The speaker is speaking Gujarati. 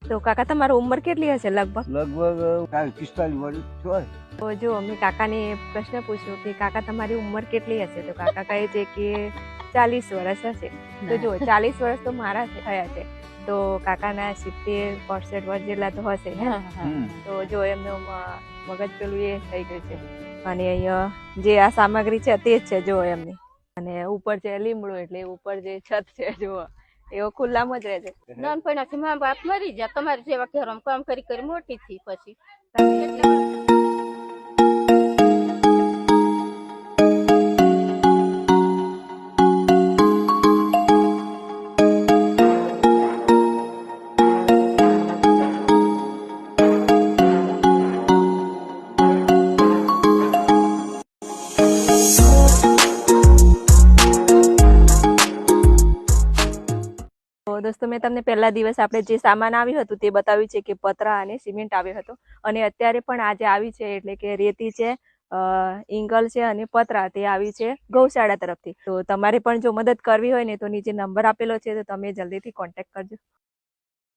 તો કાકા તમારી ઉંમર કેટલી હશે લગભગ? લગભગ 45 વર્ષ થયો. તો જો અમે કાકાને પ્રશ્ન પૂછ્યો કે કાકા તમારી ઉંમર કેટલી હશે, તો કાકા કહે છે કે 40 વર્ષ હશે. તો જો 40 વર્ષ તો મારા થયા છે, તો કાકાના 70-65 વર્ષ જેટલા તો હશે હે ને? તો જો એમનું મગજ પેલું એ થઈ ગયું છે. અને અહીંયા જે આ સામગ્રી છે તે જ છે જો એમની, અને ઉપર છે લીમડો, એટલે ઉપર જે છત છે જો એવો ખુલ્લામાં જ રહે છે. નાનપણથી મા બાપ મરી ગયા, તમારી જેવા ઘરમાં કામ કરી કરી મોટી થઈ પછી તો દોસ્તો મેં તમને પહેલા દિવસ આપણે જે સામાન આવ્યું હતું તે બતાવ્યું છે કે પતરા અને સિમેન્ટ આવ્યો હતો, અને અત્યારે પણ આજે આવી છે એટલે કે રેતી છે, ઇંગલ છે અને પતરા તે આવી છે ગૌશાળા તરફથી. તો તમારે પણ જો મદદ કરવી હોય ને તો નીચે નંબર આપેલો છે, તો તમે જલ્દીથી કોન્ટેક્ટ કરજો.